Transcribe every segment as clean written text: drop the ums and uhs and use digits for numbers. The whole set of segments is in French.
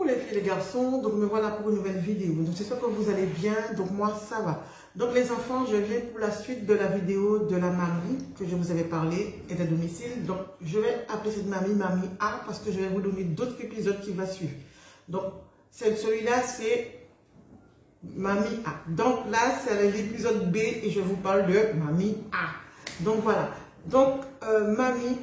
Coucou les filles et les garçons, donc me voilà pour une nouvelle vidéo. Donc j'espère que vous allez bien, donc moi ça va. Donc les enfants, je viens pour la suite de la vidéo de la mamie que je vous avais parlé, et à domicile. Donc je vais appeler cette mamie A parce que je vais vous donner d'autres épisodes qui vont suivre. Donc celui-là c'est mamie A. Donc là c'est l'épisode B et je vous parle de mamie A. Donc voilà, donc mamie.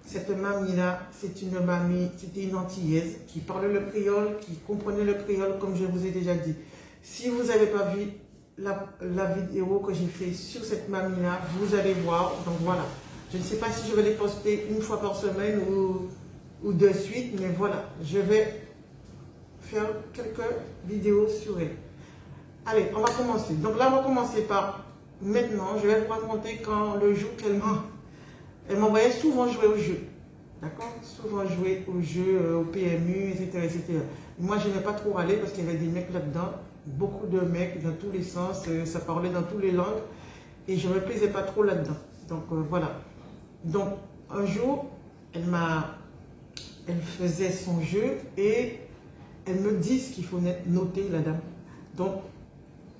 Cette mamie-là, c'est une mamie, c'était une antillaise qui parlait le créole, qui comprenait le créole comme je vous ai déjà dit. Si vous n'avez pas vu la vidéo que j'ai fait sur cette mamie-là, vous allez voir. Donc voilà, je ne sais pas si je vais les poster une fois par semaine ou de suite, mais voilà, je vais faire quelques vidéos sur elle. Allez, on va commencer. Donc là, on va commencer par maintenant, je vais vous raconter quand le jour qu'elle m'a... Elle m'envoyait souvent jouer au jeu. D'accord? Souvent jouer au jeu, au PMU, etc. etc. Moi, je n'aimais pas trop aller parce qu'il y avait des mecs là-dedans. Beaucoup de mecs dans tous les sens. Ça parlait dans toutes les langues. Et je ne me plaisais pas trop là-dedans. Donc, voilà. Donc, un jour, elle faisait son jeu et elle me dit ce qu'il faut noter, la dame. Donc,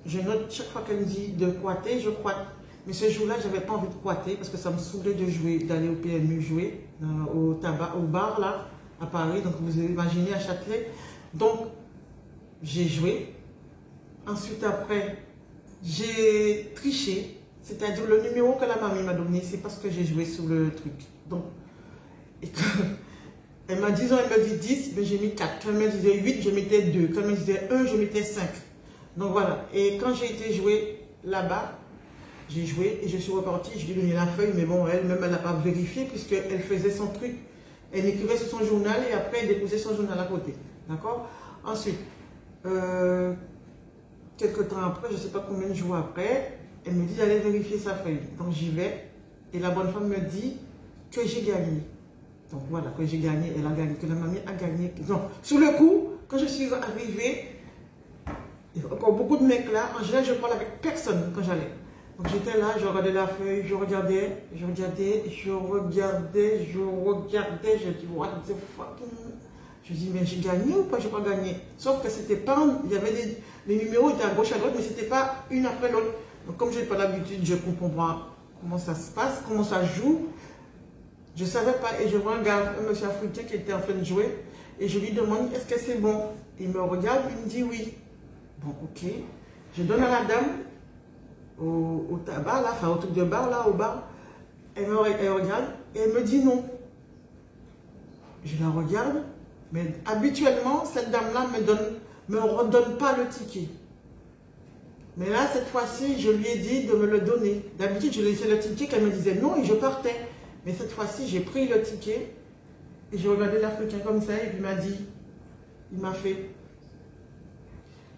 je note chaque fois qu'elle me dit de croiter, je croite. Mais ce jour-là, je n'avais pas envie de croiter parce que ça me saoulait de jouer, d'aller au PMU jouer, au bar là, à Paris. Donc vous imaginez à Châtelet. Donc j'ai joué. Ensuite après, j'ai triché. C'est-à-dire le numéro que la mamie m'a donné, c'est parce que j'ai joué sur le truc. Donc, et elle m'a dit, elle me dit 10, mais j'ai mis 4. Quand elle me disait 8, je mettais 2. Quand elle me disait 1, je mettais 5. Donc voilà. Et quand j'ai été jouer là-bas, j'ai joué et je suis repartie, je lui ai donné la feuille, mais bon, elle-même, elle n'a pas vérifié puisqu'elle faisait son truc. Elle écrivait sur son journal et après, elle déposait son journal à côté. D'accord? Ensuite, quelques temps après, je ne sais pas combien de jours après, elle me dit d'aller vérifier sa feuille. Donc, j'y vais et la bonne femme me dit que j'ai gagné. Donc, voilà, que j'ai gagné, elle a gagné, que la mamie a gagné. Donc, sur le coup, quand je suis arrivée, il y a encore beaucoup de mecs là. En général, je ne parle avec personne quand j'allais. Donc j'étais là, je regardais la feuille, je regardais, je dis what the fucking... Je dis mais j'ai gagné ou pas, j'ai pas gagné. Sauf que c'était pas, il y avait les numéros étaient à gauche à droite, mais c'était pas une après l'autre. Donc comme je n'ai pas l'habitude, je comprends pas comment ça se passe, comment ça joue. Je savais pas et je vois un monsieur africain qui était en train de jouer et je lui demande est-ce que c'est bon. Il me regarde, il me dit oui. Bon ok, je donne à la dame. Au tabac, là, enfin au truc de bar, là, au bar, elle regarde et elle me dit non. Je la regarde, mais habituellement, cette dame-là me redonne pas le ticket. Mais là, cette fois-ci, je lui ai dit de me le donner. D'habitude, je laissais le ticket, qu'elle me disait non et je partais. Mais cette fois-ci, j'ai pris le ticket et j'ai regardé l'Africain comme ça et puis il m'a fait.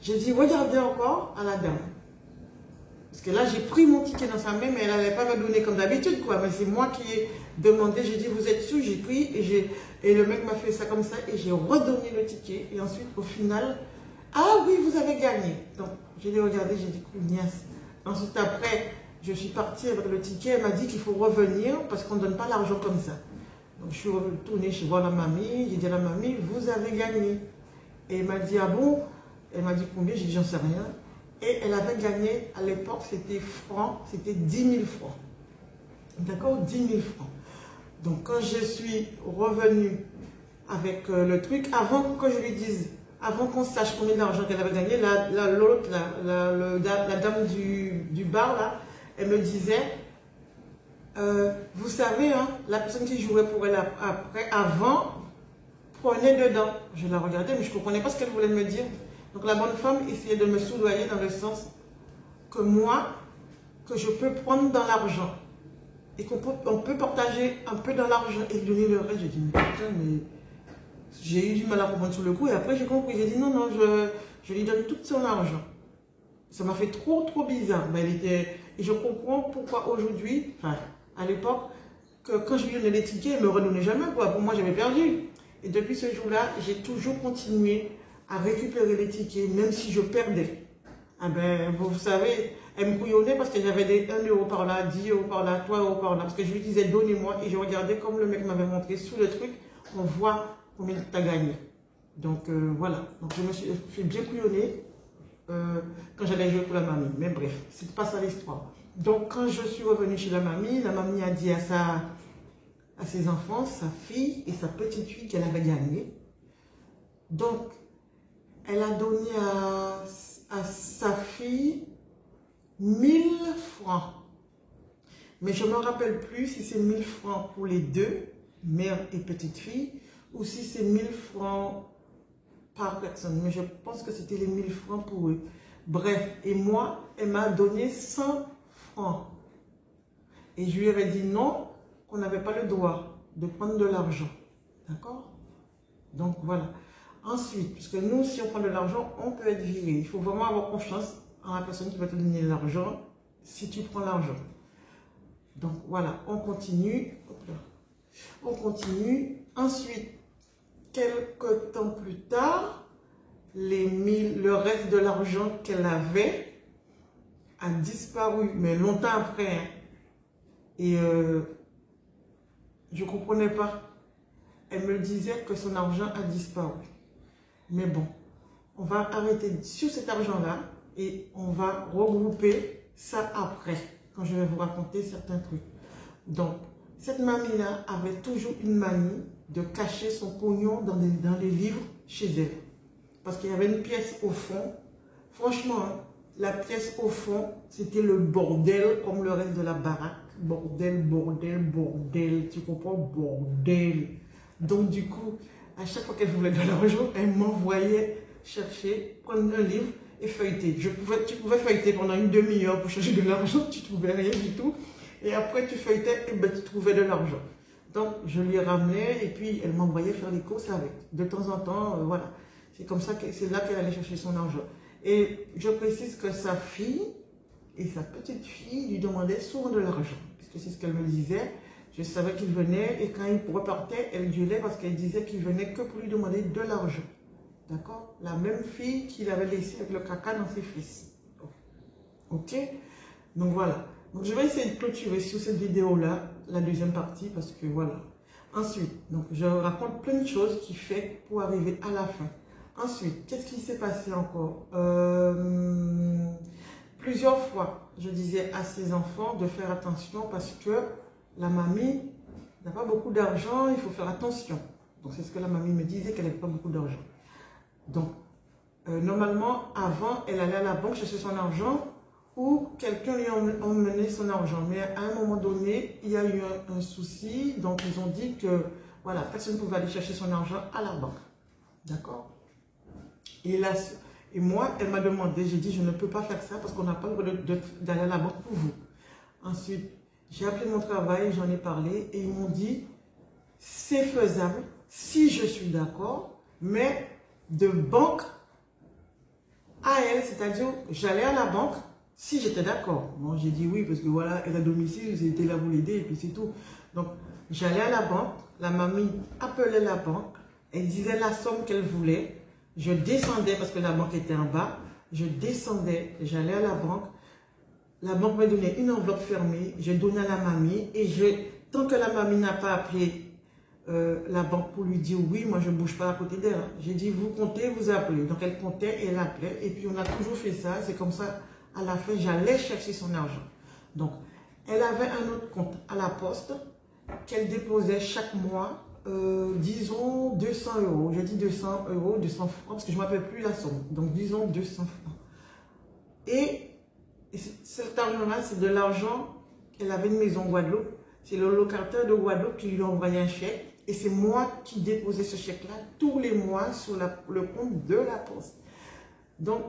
J'ai dit, regardez encore à la dame. Parce que là, j'ai pris mon ticket dans sa main, mais elle n'allait pas me donner comme d'habitude, quoi. Mais c'est moi qui ai demandé, j'ai dit, vous êtes sûr, j'ai pris, et le mec m'a fait ça comme ça, et j'ai redonné le ticket. Et ensuite, au final, ah oui, vous avez gagné. Donc, je l'ai regardé, j'ai dit, cougnasse. Ensuite, après, je suis partie avec le ticket, elle m'a dit qu'il faut revenir, parce qu'on ne donne pas l'argent comme ça. Donc, je suis retournée chez voir la mamie, j'ai dit à la mamie, vous avez gagné. Et elle m'a dit, ah bon? Elle m'a dit combien? J'ai dit, j'en sais rien. Et elle avait gagné, à l'époque, c'était francs, c'était 10 000 francs. D'accord? 10 000 francs. Donc, quand je suis revenue avec le truc, avant que je lui dise, avant qu'on sache combien d'argent qu'elle avait gagné, l'autre, la dame du bar, là, elle me disait, vous savez, hein, la personne qui jouait pour elle avant, prenait dedans. Je la regardais, mais je ne comprenais pas ce qu'elle voulait me dire. Donc la bonne femme essayait de me soudoyer dans le sens que moi, que je peux prendre dans l'argent et qu'on peut partager un peu dans l'argent et donner le reste. J'ai dit, mais putain, mais j'ai eu du mal à comprendre sur le coup et après j'ai compris. J'ai dit, non, non, je lui donne tout son argent. Ça m'a fait trop bizarre. Mais et je comprends pourquoi aujourd'hui, enfin, à l'époque, que quand je lui donnais les tickets, elle ne me redonnait jamais, quoi. Pour moi, j'avais perdu. Et depuis ce jour-là, j'ai toujours continué à récupérer les tickets, même si je perdais. Ah ben, vous savez, elle me couillonnait parce que j'avais des 1 euro par là, 10 euros par là, 3 euros par là, parce que je lui disais donnez-moi, et je regardais comme le mec m'avait montré sous le truc, on voit combien tu as gagné. Donc voilà, donc je me suis fait bien couillonner quand j'allais jouer pour la mamie. Mais bref, c'est pas ça l'histoire. Donc quand je suis revenue chez la mamie a dit à ses enfants, sa fille et sa petite fille qu'elle avait gagné. Donc elle a donné à sa fille 1000 francs. Mais je ne me rappelle plus si c'est 1000 francs pour les deux, mère et petite fille, ou si c'est 1000 francs par personne. Mais je pense que c'était les 1000 francs pour eux. Bref, et moi, elle m'a donné 100 francs. Et je lui avais dit non, qu'on n'avait pas le droit de prendre de l'argent. D'accord? Donc voilà. Ensuite, puisque nous, si on prend de l'argent, on peut être viré. Il faut vraiment avoir confiance en la personne qui va te donner l'argent si tu prends l'argent. Donc voilà, on continue. On continue. Ensuite, quelques temps plus tard, le reste de l'argent qu'elle avait a disparu, mais longtemps après. Hein. Et je ne comprenais pas. Elle me disait que son argent a disparu. Mais bon, on va arrêter sur cet argent-là et on va regrouper ça après, quand je vais vous raconter certains trucs. Donc, cette mamie-là avait toujours une manie de cacher son pognon dans les livres chez elle. Parce qu'il y avait une pièce au fond. Franchement, hein, la pièce au fond, c'était le bordel comme le reste de la baraque. Bordel, bordel, bordel. Tu comprends? Bordel. Donc, du coup, à chaque fois qu'elle voulait de l'argent, elle m'envoyait chercher, prendre un livre et feuilleter. Tu pouvais feuilleter pendant une demi-heure pour chercher de l'argent, tu ne trouvais rien du tout. Et après, tu feuilletais et ben, tu trouvais de l'argent. Donc, je lui ramenais et puis elle m'envoyait faire les courses avec. De temps en temps, voilà. C'est comme ça que c'est là qu'elle allait chercher son argent. Et je précise que sa fille et sa petite fille lui demandaient souvent de l'argent. Parce que c'est ce qu'elle me disait. Je savais qu'il venait et quand il repartait, elle gueulait parce qu'elle disait qu'il venait que pour lui demander de l'argent. D'accord? La même fille qu'il avait laissée avec le caca dans ses fesses. Ok? Donc voilà. Donc je vais essayer de clôturer sur cette vidéo-là, la deuxième partie, parce que voilà. Ensuite, donc je raconte plein de choses qui fait pour arriver à la fin. Ensuite, qu'est-ce qui s'est passé encore? Plusieurs fois, je disais à ses enfants de faire attention parce que la mamie n'a pas beaucoup d'argent, il faut faire attention. Donc c'est ce que la mamie me disait, qu'elle n'avait pas beaucoup d'argent. Donc, normalement, avant, elle allait à la banque chercher son argent ou quelqu'un lui a emmené son argent. Mais à un moment donné, il y a eu un souci. Donc, ils ont dit que voilà, personne ne pouvait aller chercher son argent à la banque. D'accord? Et moi, elle m'a demandé, j'ai dit, je ne peux pas faire ça parce qu'on n'a pas le droit d'aller à la banque pour vous. Ensuite, j'ai appelé mon travail, j'en ai parlé et ils m'ont dit, c'est faisable si je suis d'accord, mais de banque à elle, c'est-à-dire j'allais à la banque si j'étais d'accord. Bon, j'ai dit oui parce que voilà, elle a domicile, j'étais là pour l'aider et puis c'est tout. Donc, j'allais à la banque, la mamie appelait la banque, elle disait la somme qu'elle voulait, je descendais parce que la banque était en bas, je descendais, j'allais à la banque me donnait une enveloppe fermée, je donnais à la mamie et tant que la mamie n'a pas appelé la banque pour lui dire oui, moi je ne bouge pas à côté d'elle. J'ai dit vous comptez, vous appelez. Donc elle comptait et elle appelait et puis on a toujours fait ça. C'est comme ça, à la fin, j'allais chercher son argent. Donc elle avait un autre compte à la poste qu'elle déposait chaque mois, disons 200 euros. Je dis 200 euros, 200 francs parce que je ne m'appelle plus la somme. Donc disons 200 francs. Et cet argent-là, c'est de l'argent qu'elle avait une maison en Guadeloupe. C'est le locataire de Guadeloupe qui lui a envoyé un chèque. Et c'est moi qui déposais ce chèque-là tous les mois sur le compte de la poste. Donc,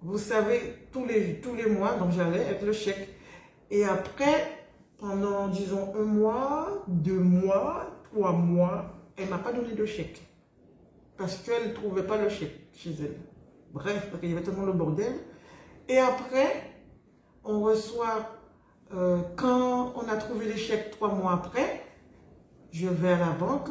vous savez, tous les mois, donc j'allais avec le chèque. Et après, pendant, disons, 1 mois, 2 mois, 3 mois, elle ne m'a pas donné de chèque. Parce qu'elle ne trouvait pas le chèque chez elle. Bref, parce qu'il y avait tellement le bordel. Et après, on reçoit, quand on a trouvé les chèques 3 mois après, je vais à la banque,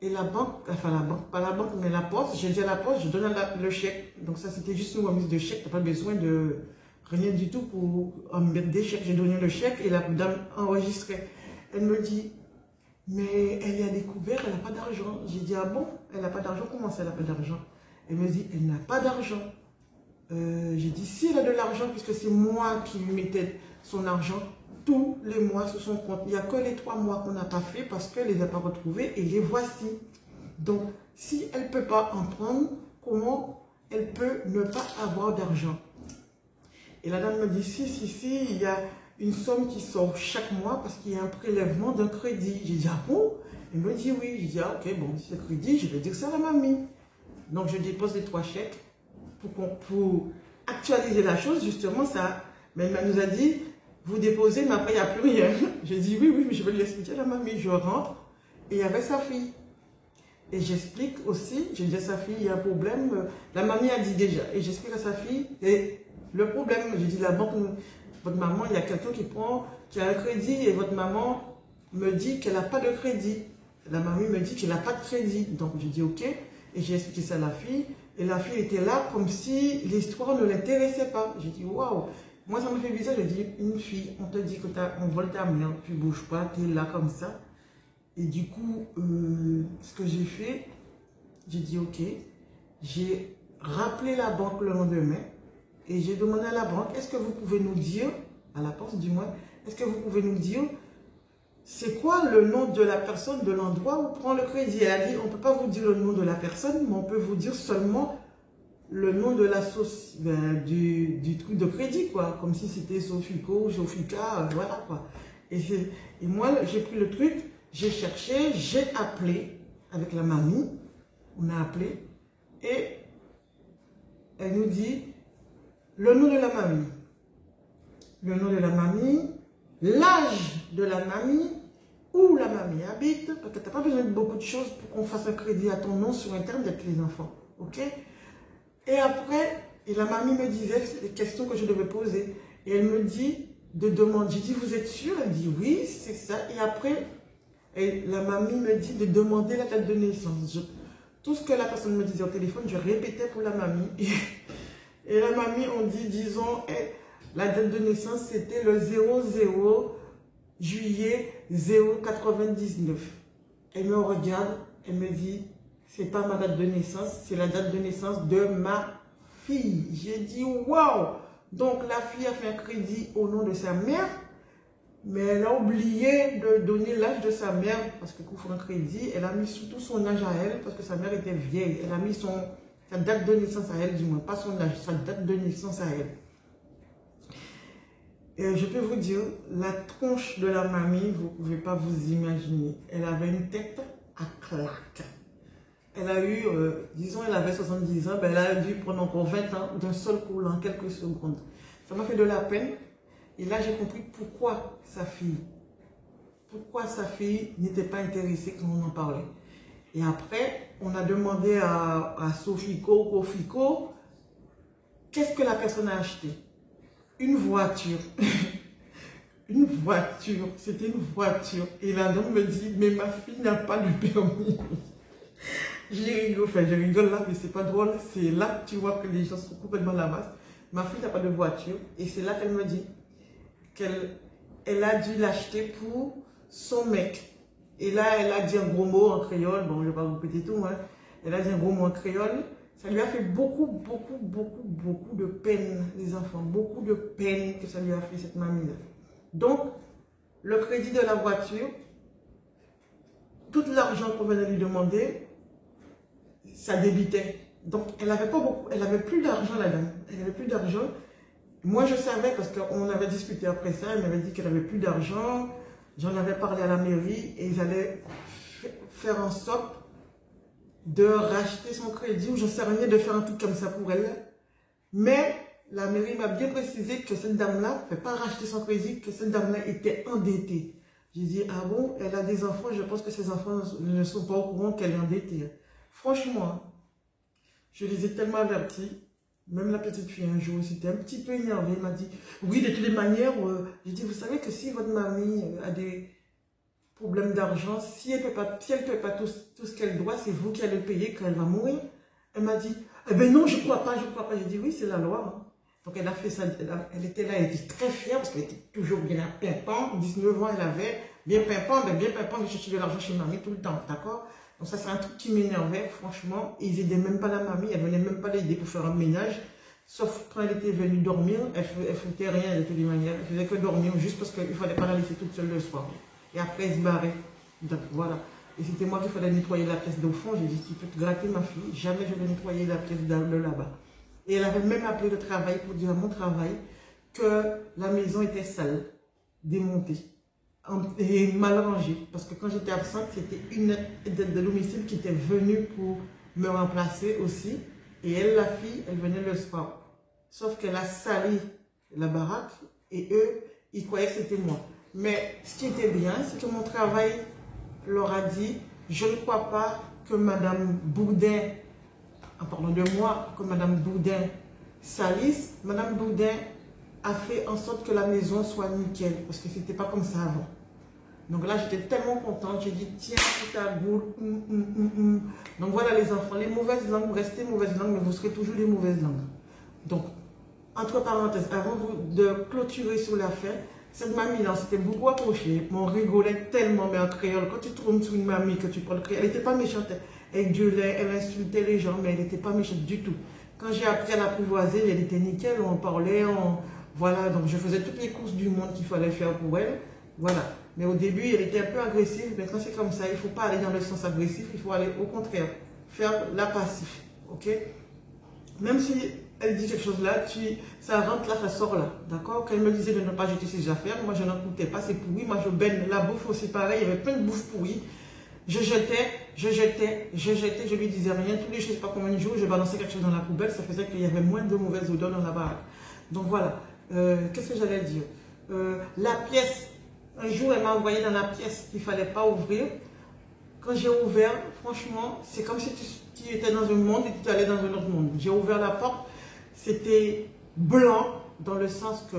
et la banque, enfin la banque, pas la banque, mais la poste, je dis à la poste, je donne le chèque. Donc ça, c'était juste une remise de chèque, tu n'as pas besoin de rien du tout pour mettre des chèques. J'ai donné le chèque et la dame enregistrait. Elle me dit, Mais elle a découvert, elle n'a pas d'argent. J'ai dit, ah bon, elle n'a pas d'argent, comment ça, elle n'a pas d'argent? Elle me dit, elle n'a pas d'argent. J'ai dit, si elle a de l'argent, puisque c'est moi qui lui mettais son argent, tous les mois sur son compte. Il n'y a que les 3 mois qu'on n'a pas fait parce qu'elle ne les a pas retrouvés et les voici. Donc, si elle ne peut pas en prendre, comment elle peut ne pas avoir d'argent? Et la dame me dit, si, il y a une somme qui sort chaque mois parce qu'il y a un prélèvement d'un crédit. J'ai dit, ah bon? Elle me dit oui. J'ai dit, ah ok, bon, si c'est crédit, je vais dire ça à la mamie. Donc, je dépose les 3 chèques pour actualiser la chose, justement, ça. Mais elle nous a dit, vous déposez, mais après, il n'y a plus rien. J'ai dit, oui, mais je vais lui expliquer à la mamie. Je rentre et il y avait sa fille. Et j'explique aussi, j'ai dit à sa fille, il y a un problème. La mamie a dit déjà. Et j'explique à sa fille, et le problème, j'ai dit, la banque, votre maman, il y a quelqu'un qui a un crédit et votre maman me dit qu'elle n'a pas de crédit. La mamie me dit qu'elle n'a pas de crédit. Donc, j'ai dit, ok. Et j'ai expliqué ça à la fille. Et la fille était là comme si l'histoire ne l'intéressait pas. J'ai dit, waouh. Moi, ça me fait bizarre. Je dis, une fille, on te dit qu'on vole ta mère, tu ne bouges pas, tu es là comme ça. Et du coup, ce que j'ai fait, j'ai dit, ok. J'ai rappelé la banque le lendemain. Et j'ai demandé à la banque, est-ce que vous pouvez nous dire, à la poste du moins, est-ce que vous pouvez nous dire, c'est quoi le nom de la personne de l'endroit où prend le crédit? Elle a dit, on ne peut pas vous dire le nom de la personne, mais on peut vous dire seulement le nom de la sauce, du truc de crédit, quoi. Comme si c'était Sofico, Jofika, voilà, quoi. Et moi, j'ai pris le truc, j'ai cherché, j'ai appelé avec la mamie, on a appelé, et elle nous dit, le nom de la mamie, l'âge de la mamie, où la mamie habite, parce que tu n'as pas besoin de beaucoup de choses pour qu'on fasse un crédit à ton nom sur Internet, les enfants. Ok? Et après, la mamie me disait les questions que je devais poser. Et elle me dit de demander. J'ai dit, vous êtes sûre? Elle dit, oui, c'est ça. Et après, la mamie me dit de demander la date de naissance. Tout ce que la personne me disait au téléphone, je répétais pour la mamie. Et la mamie, on dit, disons, la date de naissance, c'était le 00 juillet 099. Elle me regarde, elle me dit, c'est pas ma date de naissance, c'est la date de naissance de ma fille. J'ai dit, waouh! Donc la fille a fait un crédit au nom de sa mère, mais elle a oublié de donner l'âge de sa mère, parce que pour faire un crédit, elle a mis surtout son âge à elle, parce que sa mère était vieille. Elle a mis sa date de naissance à elle, du moins, pas son âge, sa date de naissance à elle. Et je peux vous dire, la tronche de la mamie, vous ne pouvez pas vous imaginer. Elle avait une tête à claque. Elle a eu, disons, elle avait 70 ans, ben elle a dû prendre encore 20 ans d'un seul coup, en quelques secondes. Ça m'a fait de la peine. Et là, j'ai compris pourquoi sa fille n'était pas intéressée quand on en parlait. Et après, on a demandé à Sofico, Kofico, qu'est-ce que la personne a acheté? Une voiture. Une voiture. C'était une voiture. Et la dame me dit, mais ma fille n'a pas de permis. Je rigole là, mais c'est pas drôle. C'est là que tu vois que les gens sont complètement la masse. Ma fille n'a pas de voiture. Et c'est là qu'elle me dit qu'elle a dû l'acheter pour son mec. Et là, elle a dit un gros mot en créole. Bon, je ne vais pas vous répéter tout. Hein. Elle a dit un gros mot en créole. Ça lui a fait beaucoup de peine, les enfants. Beaucoup de peine que ça lui a fait, cette mamie-là. Donc, le crédit de la voiture, tout l'argent qu'on venait lui demander, ça débitait. Donc, elle n'avait pas beaucoup, elle n'avait plus d'argent, la dame. Elle n'avait plus d'argent. Moi, je savais, parce qu'on avait discuté après ça, elle m'avait dit qu'elle n'avait plus d'argent. J'en avais parlé à la mairie et ils allaient faire en sorte de racheter son crédit ou je ne sais rien, de faire un truc comme ça pour elle. Mais la mairie m'a bien précisé que cette dame-là ne fait pas racheter son crédit, que cette dame-là était endettée. J'ai dit, ah bon, elle a des enfants, je pense que ses enfants ne sont pas au courant qu'elle est endettée. Franchement, je les ai tellement avertis. Même la petite fille, un jour, c'était un petit peu énervée. Elle m'a dit, oui, de toutes les manières, j'ai dit, vous savez que si votre mamie a des problèmes d'argent, si elle ne paie pas tout ce qu'elle doit, c'est vous qui allez le payer quand elle va mourir. Elle m'a dit, eh ben non, je ne crois pas, je ne crois pas. J'ai dit, oui, c'est la loi. Hein. Donc, elle a fait ça, elle était là, elle était très fière parce qu'elle était toujours bien pimpante. 19 ans, elle avait, bien pimpant, ben bien pimpant, je cherchais de l'argent chez mamie tout le temps, d'accord? Donc ça, c'est un truc qui m'énervait, franchement. Ils aidaient même pas la mamie, elle venait même pas l'aider pour faire un ménage. Sauf quand elle était venue dormir, elle foutait rien de toutes les manières. Elle faisait que dormir juste parce qu'il fallait pas la laisser toute seule le soir. Et après, elle se barrait. Donc voilà. Et c'était moi qui fallait nettoyer la pièce d'au fond. J'ai dit, tu peux te gratter ma fille, jamais je vais nettoyer la pièce de là-bas. Et elle avait même appelé le travail pour dire à mon travail que la maison était sale, démontée et mal rangée. Parce que quand j'étais absente, c'était une aide de domicile qui était venue pour me remplacer aussi. Et elle, la fille, elle venait le soir. Sauf qu'elle a sali la baraque et eux, ils croyaient que c'était moi. Mais ce qui était bien, c'est que mon travail leur a dit, je ne crois pas que Madame Boudin, en parlant de moi, que Madame Boudin salisse. Madame Boudin a fait en sorte que la maison soit nickel, parce que c'était pas comme ça avant. Donc là, j'étais tellement contente, j'ai dit, tiens, c'est ta boule. Donc voilà les enfants, les mauvaises langues, vous restez mauvaises langues, mais vous serez toujours des mauvaises langues. Donc, entre parenthèses, avant de clôturer sur l'affaire, cette mamie-là, c'était beaucoup approché. On rigolait tellement, mais en créole. Quand tu tournes sur une mamie, que tu parles créole, elle n'était pas méchante. Elle gueulait, elle insultait les gens, mais elle n'était pas méchante du tout. Quand j'ai appris à l'apprivoiser, elle était nickel, on parlait, voilà. Donc, je faisais toutes les courses du monde qu'il fallait faire pour elle. Voilà. Mais au début, elle était un peu agressive. Mais quand c'est comme ça, il ne faut pas aller dans le sens agressif, il faut aller au contraire, faire la passif. Ok? Même si elle dit quelque chose là, ça rentre là, ça sort là. D'accord? Quand elle me disait de ne pas jeter ses affaires, moi je n'en coûtais pas, c'est pourri. Moi je baigne la bouffe aussi pareil, il y avait plein de bouffe pourrie. Je jetais, je lui disais rien. Tous les je ne sais pas combien de jours, je balançais quelque chose dans la poubelle, ça faisait qu'il y avait moins de mauvaises odeurs dans la baraque. Donc voilà. Qu'est-ce que j'allais dire? La pièce, un jour elle m'a envoyé dans la pièce qu'il ne fallait pas ouvrir. Quand j'ai ouvert, franchement, c'est comme si tu étais dans un monde et tu allais dans un autre monde. J'ai ouvert la porte, c'était blanc, dans le sens que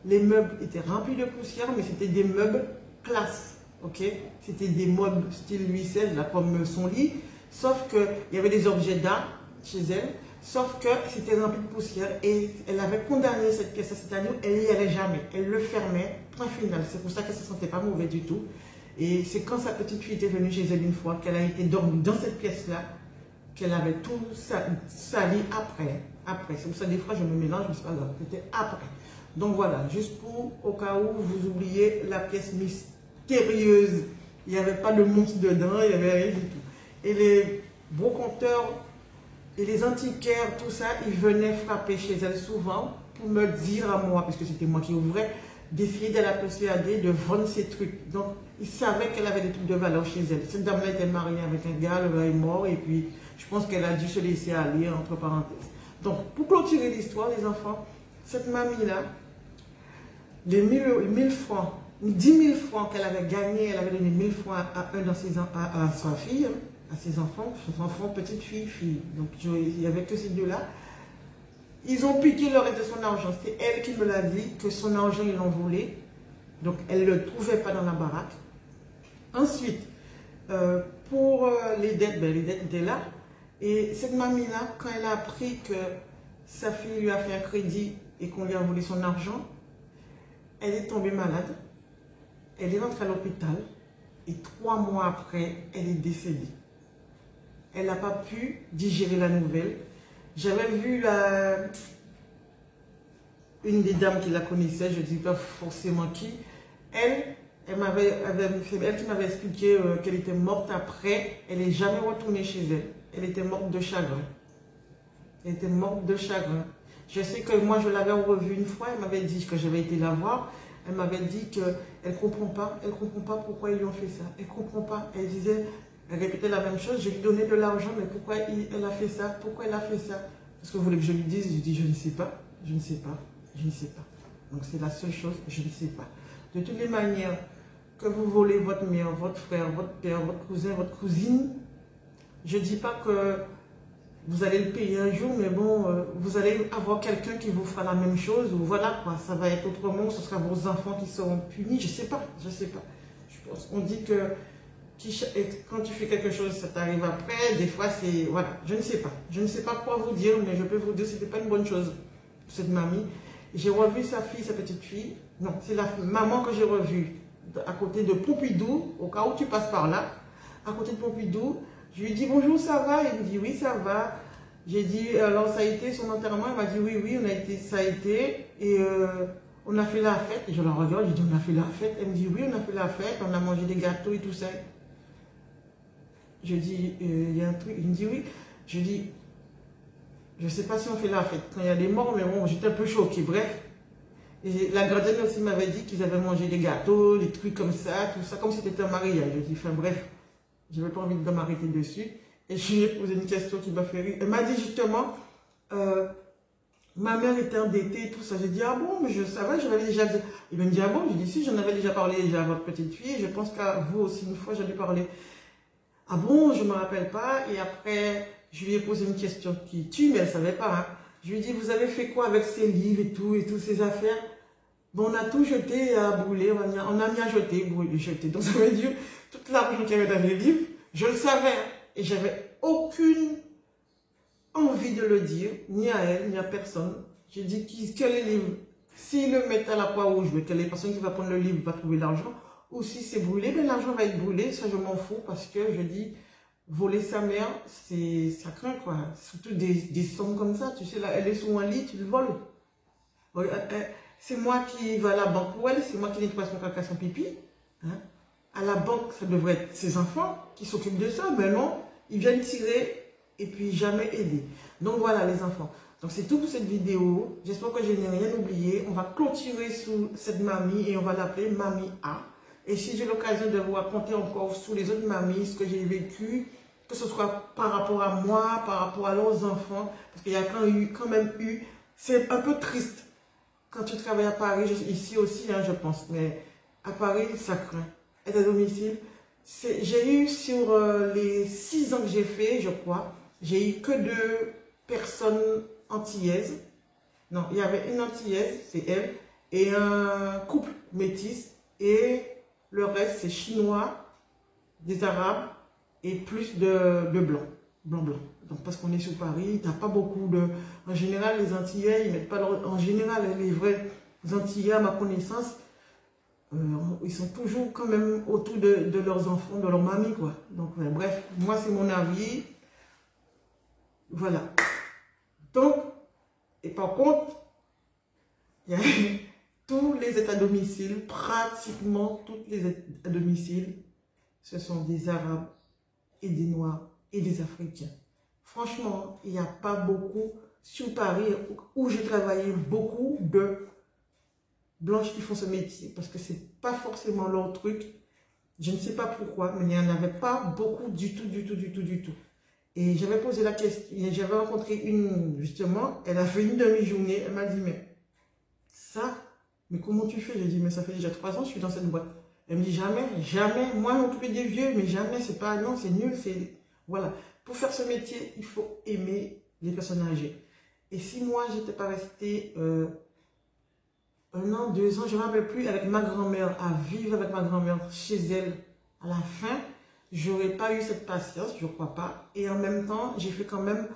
les meubles étaient remplis de poussière, mais c'était des meubles classe, ok? C'était des meubles style Louis XVI, là, comme son lit, sauf qu'il y avait des objets d'art chez elle, sauf que c'était rempli de poussière et elle avait condamné cette pièce à cet agneau, elle n'y allait jamais, elle le fermait, point final. C'est pour ça qu'elle ne se sentait pas mauvais du tout. Et c'est quand sa petite fille était venue chez elle une fois, qu'elle a été dormie dans cette pièce-là, qu'elle avait tout sali après. C'est pour ça des fois je me mélange, mais c'est pas grave, c'était après. Donc voilà, juste pour, au cas où vous oubliez la pièce mystérieuse. Il n'y avait pas de monstre dedans, il n'y avait rien du tout. Et les brocanteurs et les antiquaires, tout ça, ils venaient frapper chez elle souvent pour me dire à moi, parce que c'était moi qui ouvrais, d'essayer de la persuader de vendre ses trucs. Donc, ils savaient qu'elle avait des trucs de valeur chez elle. Cette dame-là était mariée avec un gars, le gars est mort, et puis je pense qu'elle a dû se laisser aller, entre parenthèses. Donc, pour clôturer l'histoire, les enfants, cette mamie-là, les 1000 francs, 10 000 francs qu'elle avait gagnés, elle avait donné 1000 francs à sa fille, à ses enfants, petite fille, fille. Donc, il n'y avait que ces deux-là. Ils ont piqué le reste de son argent. C'est elle qui me l'a dit, que son argent, ils l'ont volé. Donc, elle ne le trouvait pas dans la baraque. Ensuite, pour les dettes, les dettes étaient là. Et cette mamie-là, quand elle a appris que sa fille lui a fait un crédit et qu'on lui a volé son argent, elle est tombée malade. Elle est rentrée à l'hôpital. Et 3 mois après, elle est décédée. Elle n'a pas pu digérer la nouvelle. J'avais vu une des dames qui la connaissait, je ne dis pas forcément qui. Elle qui m'avait expliqué qu'elle était morte après. Elle n'est jamais retournée chez elle. Elle était morte de chagrin. Elle était morte de chagrin. Je sais que moi, je l'avais revue une fois. Elle m'avait dit que j'avais été la voir. Elle m'avait dit qu'elle ne comprend pas. Elle ne comprend pas pourquoi ils lui ont fait ça. Elle ne comprend pas. Elle disait... Elle répétait la même chose, je lui donnais de l'argent, mais pourquoi elle a fait ça? Pourquoi elle a fait ça? Parce que vous voulez que je lui dise? Je dis, je ne sais pas, je ne sais pas, je ne sais pas. Donc c'est la seule chose, je ne sais pas. De toutes les manières, que vous volez votre mère, votre frère, votre père, votre cousin, votre cousine, je ne dis pas que vous allez le payer un jour, mais bon, vous allez avoir quelqu'un qui vous fera la même chose, ou voilà quoi, ça va être autrement, ce sera vos enfants qui seront punis, je ne sais pas, je ne sais pas. Je pense qu'on dit que quand tu fais quelque chose, ça t'arrive après. Des fois, c'est... Voilà, je ne sais pas. Je ne sais pas quoi vous dire, mais je peux vous dire que ce n'était pas une bonne chose, cette mamie. J'ai revu sa fille, sa petite fille. Non, c'est la maman que j'ai revue à côté de Pompidou, au cas où tu passes par là, à côté de Pompidou. Je lui ai dit bonjour, ça va? Il me dit oui, ça va. J'ai dit alors ça a été son enterrement? Il m'a dit oui, oui, ça a été. Et on a fait la fête. Et je la regarde, je dis on a fait la fête. Elle me dit oui, on a fait la fête, on a mangé des gâteaux et tout ça. Je dis il y a un truc. Il me dit oui. Je dis je ne sais pas si on fait la fête quand il y a des morts, mais bon, j'étais un peu choquée. Bref. Et la gardienne aussi m'avait dit qu'ils avaient mangé des gâteaux, des trucs comme ça, tout ça, comme si c'était un mariage. Je dis, enfin bref, je n'avais pas envie de m'arrêter dessus. Et je lui ai posé une question qui m'a fait rire. Elle m'a dit justement, ma mère était endettée et tout ça. J'ai dit, ah bon, mais je savais, je l'avais déjà dit. Il m'a dit, ah bon, j'ai dit, si, j'en avais déjà parlé déjà à votre petite fille. Je pense qu'à vous aussi, une fois, j'en ai parlé. Ah bon, je ne me rappelle pas. Et après, je lui ai posé une question qui tue, mais elle ne savait pas. Hein. Je lui ai dit, vous avez fait quoi avec ces livres et toutes ces affaires? Bon, on a tout jeté à brûler, on a mis à jeter, brûler, jeter. Donc ça veut dire, toute l'argent qu'il y avait dans les livres, je le savais. Hein. Et j'avais aucune envie de le dire, ni à elle, ni à personne. J'ai dit que les livres, s'ils le mettent à la poids rouge, mais que les personnes qui vont prendre le livre vont trouver l'argent, ou si c'est brûlé, ben l'argent va être brûlé, ça je m'en fous, parce que je dis, voler sa mère, ça craint quoi. Surtout des sommes comme ça, tu sais, là, elle est sur un lit, tu le voles. C'est moi qui vais à la banque pour elle, c'est moi qui nettoie son caca, son pipi. Hein. À la banque, ça devrait être ses enfants qui s'occupent de ça, mais non, ils viennent tirer et puis jamais aider. Donc voilà les enfants. Donc c'est tout pour cette vidéo. J'espère que je n'ai rien oublié. On va clôturer sous cette mamie et on va l'appeler Mamie A. Et si j'ai l'occasion de vous raconter encore sous les autres mamies ce que j'ai vécu, que ce soit par rapport à moi, par rapport à leurs enfants, parce qu'il y a quand même eu, c'est un peu triste. Quand tu travailles à Paris, ici aussi, hein, je pense, mais à Paris, ça craint. Être à domicile, j'ai eu sur les 6 ans que j'ai fait, je crois, j'ai eu que 2 personnes antillaises. Non, il y avait une antillaise, c'est elle, et un couple métis, et le reste, c'est chinois, des arabes, et plus de blancs, blanc. Donc, parce qu'on est sur Paris, tu n'as pas beaucoup de... En général, les Antillais, ils mettent pas leur... En général, les vrais Antillais, à ma connaissance, ils sont toujours quand même autour de leurs enfants, de leur mamie, quoi. Donc, bref, moi, c'est mon avis. Voilà. Donc, et par contre, il y a tous les aides à domicile, pratiquement toutes les aides à domicile, ce sont des Arabes et des Noirs et des Africains. Franchement, il n'y a pas beaucoup sur Paris où j'ai travaillé beaucoup de blanches qui font ce métier parce que c'est pas forcément leur truc. Je ne sais pas pourquoi, mais il n'y en avait pas beaucoup du tout. Et j'avais posé la question, j'avais rencontré une justement, elle a fait une demi-journée, elle m'a dit mais ça, mais comment tu fais? J'ai dit mais ça fait déjà 3 ans que je suis dans cette boîte. Elle me dit jamais, moi m'occuper des vieux, mais jamais, c'est pas, non, c'est nul, c'est, voilà. Pour faire ce métier, il faut aimer les personnes âgées. Et si moi, j'étais pas restée 1 an, 2 ans, je ne me rappelle plus, avec ma grand-mère, à vivre avec ma grand-mère chez elle, à la fin, j'aurais pas eu cette patience, je crois pas. Et en même temps, j'ai fait quand même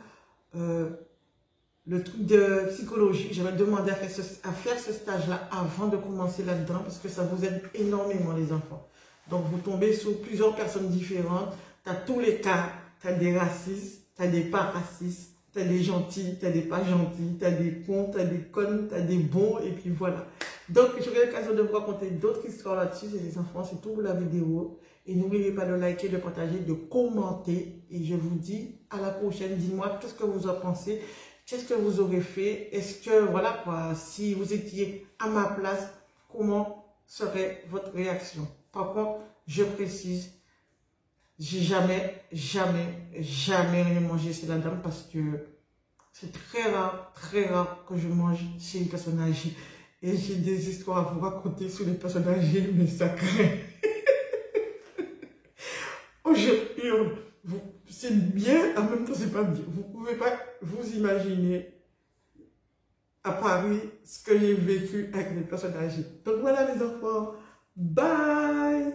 le truc de psychologie. J'avais demandé à faire ce stage-là avant de commencer là-dedans, parce que ça vous aide énormément, les enfants. Donc, vous tombez sur plusieurs personnes différentes, tu as tous les cas. Tu as des racistes, tu as des pas racistes, tu as des gentils, tu as des pas gentils, tu as des cons, tu as des connes, tu as des bons, et puis voilà. Donc, j'aurai l'occasion de vous raconter d'autres histoires là-dessus, c'est les enfants, c'est tout pour la vidéo. Et n'oubliez pas de liker, de partager, de commenter. Et je vous dis à la prochaine. Dis-moi qu'est-ce que vous en pensez, qu'est-ce que vous aurez fait. Est-ce que, voilà quoi, si vous étiez à ma place, comment serait votre réaction? Par contre, je précise, j'ai jamais rien mangé chez la dame parce que c'est très rare que je mange chez une personne âgée. Et j'ai des histoires à vous raconter sur les personnes âgées, mais ça craint. Oh, je hurle. C'est bien, en même temps, c'est pas bien. Vous pouvez pas vous imaginer à Paris ce que j'ai vécu avec les personnes âgées. Donc voilà les enfants. Bye!